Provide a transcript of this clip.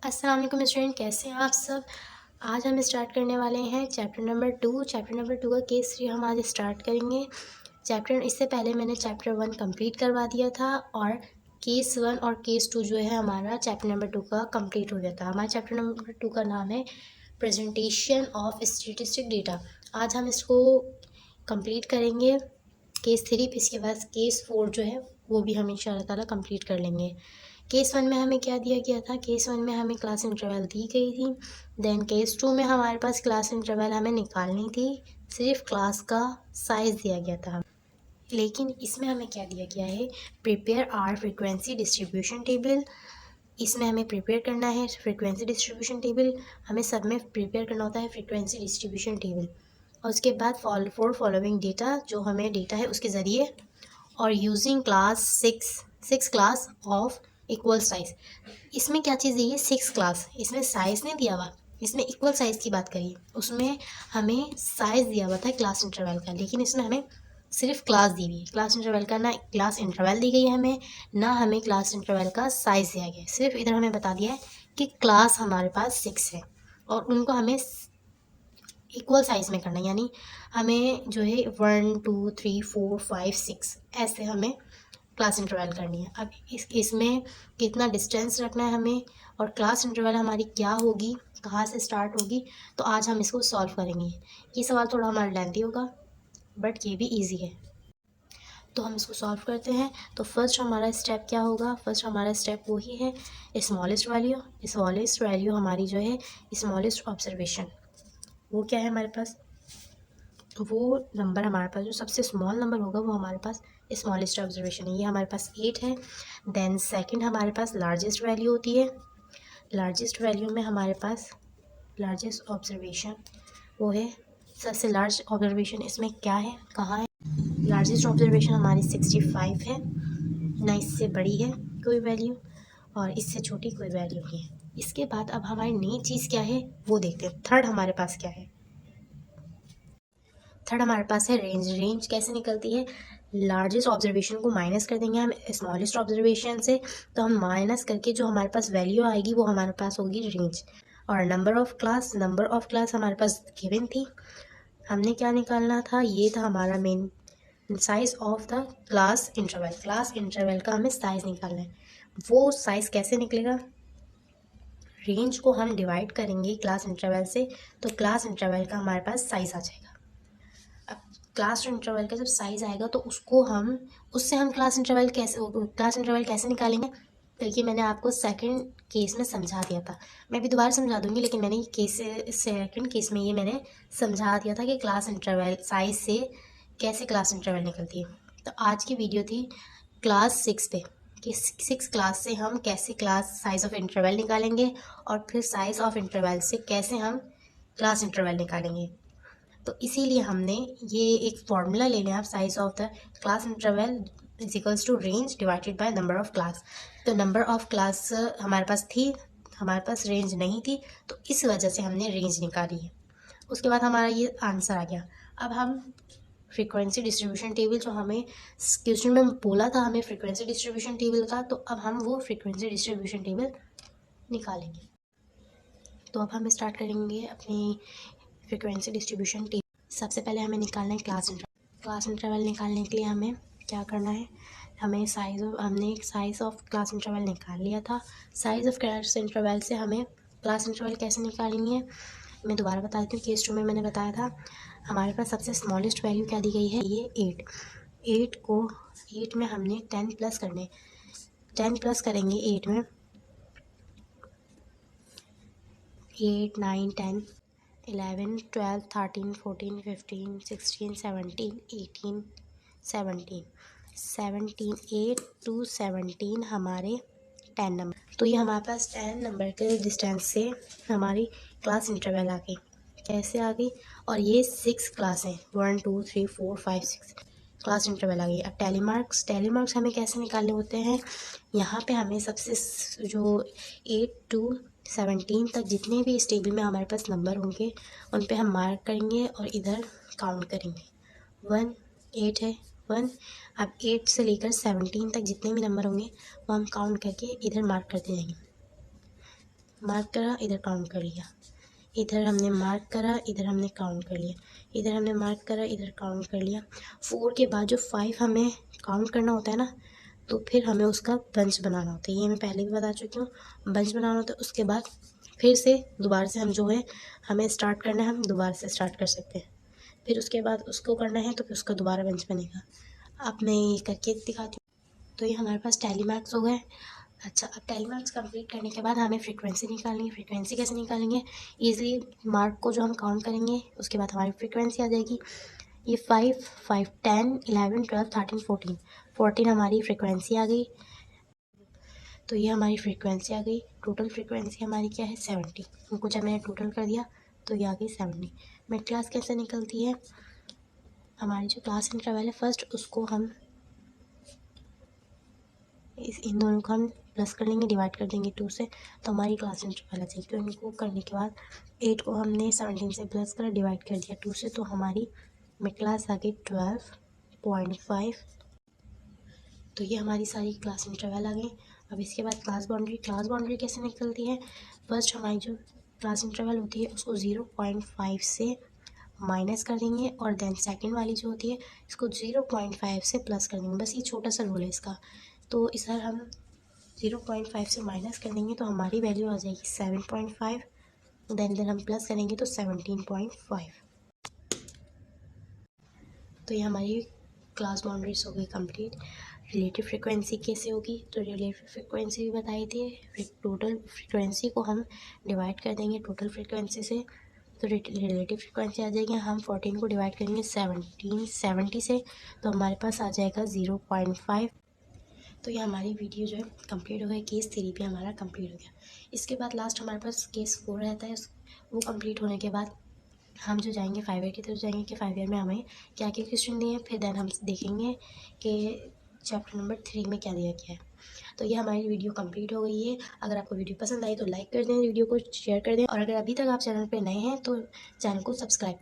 अस्सलाम वालेकुम स्टूडेंट, कैसे हैं आप सब। आज हम स्टार्ट करने वाले हैं चैप्टर नंबर 2 का केस 3 हम आज स्टार्ट करेंगे। इससे पहले मैंने चैप्टर 1 कंप्लीट करवा दिया था और केस 1 और केस 2 जो है हमारा चैप्टर नंबर 2 का कंप्लीट हो गया था। हमारा चैप्टर नंबर 2 का नाम है प्रेजेंटेशन ऑफ स्टैटिस्टिक डेटा। आज हम इसको कंप्लीट करेंगे केस 3, फिर इसके बाद केस 4 जो है वो भी हम इंशाल्लाह ताला कंप्लीट कर लेंगे। केस 1 में हमें क्या दिया गया था? केस 1 में हमें क्लास इंटरवल दी गई थी। देन केस 2 में हमारे पास क्लास इंटरवल हमें निकालनी थी, सिर्फ क्लास का साइज़ दिया गया था। लेकिन इसमें हमें क्या दिया गया है? Prepare a frequency distribution table. इसमें हमें प्रिपेयर करना है फ्रीक्वेंसी डिस्ट्रीब्यूशन टेबल। हमें सब में प्रिपेयर करना होता है फ्रीक्वेंसी डिस्ट्रीब्यूशन टेबल। और उसके बाद फॉलोइंग डेटा, जो हमें डेटा है उसके ज़रिए, और using class six class of equal size. इसमें क्या चीज़ दी है? 6 क्लास। इसमें साइज़ नहीं दिया हुआ, इसमें इक्वल साइज़ की बात करिए। उसमें हमें साइज़ दिया हुआ था क्लास इंटरवल का, लेकिन इसमें हमें सिर्फ क्लास दी हुई है। क्लास इंटरवल का ना क्लास इंटरवल दी गई है हमें, ना हमें क्लास इंटरवल का साइज़ दिया गया है। सिर्फ इधर हमें बता दिया है कि क्लास हमारे पास 6 है और उनको हमें इक्वल साइज़ में करना है, यानी हमें जो है 1 2 3 4 5 6 ऐसे हमें क्लास इंटरवल करनी है। अब इसमें कितना डिस्टेंस रखना है हमें, और क्लास इंटरवल हमारी क्या होगी, कहाँ से स्टार्ट होगी, तो आज हम इसको सॉल्व करेंगे। ये सवाल थोड़ा हमारा लेंथी होगा बट ये भी इजी है, तो हम इसको सॉल्व करते हैं। तो फर्स्ट हमारा स्टेप क्या होगा? फर्स्ट हमारा स्टेप वही है स्मॉलेस्ट वैल्यू। स्मॉलेस्ट वैल्यू हमारी जो है स्मॉलेस्ट ऑब्जर्वेशन, वो क्या है हमारे पास? वो नंबर हमारे पास जो सबसे स्मॉल नंबर होगा वो हमारे पास स्मॉलेस्ट ऑब्जर्वेशन है। ये हमारे पास 8 है। देन सेकंड हमारे पास लार्जेस्ट वैल्यू होती है। लार्जेस्ट वैल्यू में हमारे पास लार्जेस्ट ऑब्जर्वेशन वो है, सबसे लार्ज ऑब्जर्वेशन इसमें क्या है, कहाँ है? लार्जेस्ट ऑब्जर्वेशन हमारी 65 है, ना इससे बड़ी है कोई वैल्यू और इससे छोटी कोई वैल्यू नहीं है। इसके बाद अब हमारी नई चीज़ क्या है वो देखते हैं। थर्ड हमारे पास क्या है? थर्ड हमारे पास है रेंज। रेंज कैसे निकलती है? लार्जेस्ट ऑब्जर्वेशन को माइनस कर देंगे हम स्मॉलेस्ट ऑब्जर्वेशन से, तो हम माइनस करके जो हमारे पास वैल्यू आएगी वो हमारे पास होगी रेंज। और नंबर ऑफ़ क्लास हमारे पास गिवन थी, हमने क्या निकालना था? ये था हमारा main size of the class interval. Class interval का हमें साइज़ निकालना है। वो साइज़ कैसे निकलेगा? रेंज को हम डिवाइड करेंगे क्लास इंटरवल से, तो क्लास इंटरवल का हमारे पास साइज़ आ जाएगा। अब क्लास इंटरवल का जब साइज़ आएगा तो उससे हम क्लास इंटरवल कैसे निकालेंगे? देखिए, मैंने आपको सेकंड केस में समझा दिया था, मैं भी दोबारा समझा दूंगी, लेकिन मैंने सेकंड केस में ये मैंने समझा दिया था कि क्लास इंटरवल साइज़ से कैसे क्लास इंटरवल निकलती है। तो आज की वीडियो थी क्लास 6 पे, कि 6 क्लास से हम कैसे क्लास साइज़ ऑफ इंटरवल निकालेंगे और फिर साइज़ ऑफ इंटरवल से कैसे हम क्लास इंटरवल निकालेंगे। तो इसीलिए हमने ये एक फार्मूला ले लिया, size of the class interval is equals to range divided by number of class. तो नंबर ऑफ क्लास हमारे पास थी, हमारे पास रेंज नहीं थी, तो इस वजह से हमने रेंज निकाली है। उसके बाद हमारा ये आंसर आ गया। अब हम फ्रीक्वेंसी डिस्ट्रीब्यूशन टेबल, जो हमें क्वेश्चन में बोला था हमें फ्रीक्वेंसी डिस्ट्रीब्यूशन टेबल का, तो अब हम वो फ्रीक्वेंसी डिस्ट्रीब्यूशन टेबल निकालेंगे। तो अब हम स्टार्ट करेंगे अपनी फ्रीक्वेंसी डिस्ट्रीब्यूशन टेबल। सबसे पहले हमें निकालना है क्लास इंटरवल। क्लास इंटरवल निकालने के लिए हमें क्या करना है? हमने साइज़ ऑफ क्लास इंटरवल निकाल लिया था। साइज़ ऑफ क्लास इंटरवल से हमें क्लास इंटरवल कैसे निकालनी है मैं दोबारा बता देती हूँ। केस 2 में मैंने बताया था हमारे पास सबसे स्मॉलेस्ट वैल्यू क्या दी गई है? ये 8 में हमने 10 प्लस करने, 10 प्लस करेंगे 8 में, 8 9 10 11 12 13 14 15 16 17 18 17 8 to 17 हमारे 10 नंबर। तो ये हमारे पास 10 नंबर के डिस्टेंस से हमारी क्लास इंटरवल आ गई। कैसे आ गई? और ये 6 क्लास हैं, 1 2 3 4 5 6 क्लास इंटरवल आ गई। अब टेलीमार्क्स हमें कैसे निकालने होते हैं? यहाँ पे हमें सबसे जो 8 to 17 तक जितने भी इस टेबल में हमारे पास नंबर होंगे उन पे हम मार्क करेंगे और इधर काउंट करेंगे। 1 8 है 1। अब 8 से लेकर 17 तक जितने भी नंबर होंगे वो हम काउंट करके इधर मार्क करते जाएंगे। मार्क करा, इधर काउंट कर लिया, इधर हमने मार्क करा, इधर हमने काउंट कर लिया, इधर हमने मार्क करा, इधर काउंट कर लिया। 4 के बाद जो 5 हमें काउंट करना होता है ना, तो फिर हमें उसका बंच बनाना होता है। ये मैं पहले भी बता चुकी हूँ, बंच बनाना होता है। उसके बाद फिर से दोबारा से हम जो है हमें स्टार्ट करना है, हम दोबारा से स्टार्ट कर सकते हैं। फिर उसके बाद उसको करना है तो फिर उसका दोबारा बंच बनेगा। अब मैं ये करके दिखाती हूँ। तो ये हमारे पास टैली मार्क्स हो गए। अच्छा, अब टैली मार्क्स कंप्लीट करने के बाद हमें फ्रीक्वेंसी निकालनी है। फ्रीक्वेंसी कैसे निकालेंगे? ईज़िली मार्क को जो हम काउंट करेंगे उसके बाद हमारी फ्रीक्वेंसी आ जाएगी। ये 5, 5, 10, 11, 12, 13, 14, 14 हमारी फ्रीक्वेंसी आ गई। तो ये हमारी फ्रीक्वेंसी आ गई। टोटल फ्रीक्वेंसी हमारी क्या है? 70। उनको जब मैंने टोटल कर दिया तो ये आ गई 70। मिड क्लास कैसे निकलती है? हमारी जो क्लास इंटरवल है फर्स्ट, उसको हम इन दोनों को हम प्लस कर लेंगे, डिवाइड कर देंगे 2 से, तो हमारी क्लास इंटरवल आ जाएगी। तो इनको करने के बाद 8 को हमने 17 से प्लस कर डिवाइड कर दिया 2 से, तो हमारी मिड क्लास आ गई 12.5। तो ये हमारी सारी क्लास इंटरवल आ गई। अब इसके बाद क्लास बाउंड्री कैसे निकलती है? फर्स्ट हमारी जो क्लास इंटरवल होती है उसको 0.5 से माइनस कर देंगे, और देन सेकंड वाली जो होती है इसको 0.5 से प्लस कर देंगे। बस ये छोटा सा रूल है इसका। तो इस बार हम 0.5 से माइनस कर देंगे तो हमारी वैल्यू आ जाएगी 7.5। देन इधर हम प्लस करेंगे तो 17.5। तो ये हमारी क्लास बाउंड्रीज हो गई कंप्लीट। रिलेटिव फ्रिक्वेंसी कैसे होगी? तो रिलेटिव फ्रिक्वेंसी भी बताई थी। टोटल फ्रिक्वेंसी को हम डिवाइड कर देंगे टोटल फ्रिक्वेंसी से, तो रिलेटिव फ्रिक्वेंसी आ जाएगी। हम 14 को डिवाइड करेंगे 70 से, तो हमारे पास आ जाएगा 0.5। तो ये हमारी वीडियो जो है कंप्लीट हो गई। केस 3 भी हमारा कंप्लीट हो गया। इसके बाद लास्ट हमारे पास केस 4 रहता है। वो कंप्लीट होने के बाद हम जो जाएंगे 5 ईयर की तरफ जाएंगे कि 5 ईयर में हमें क्या क्या क्वेश्चन दिए हैं। फिर देन हम देखेंगे कि चैप्टर नंबर 3 में क्या दिया गया है। तो ये हमारी वीडियो कंप्लीट हो गई है। अगर आपको वीडियो पसंद आई तो लाइक कर दें, वीडियो को शेयर कर दें, और अगर अभी तक आप चैनल पर नए हैं तो चैनल को सब्सक्राइब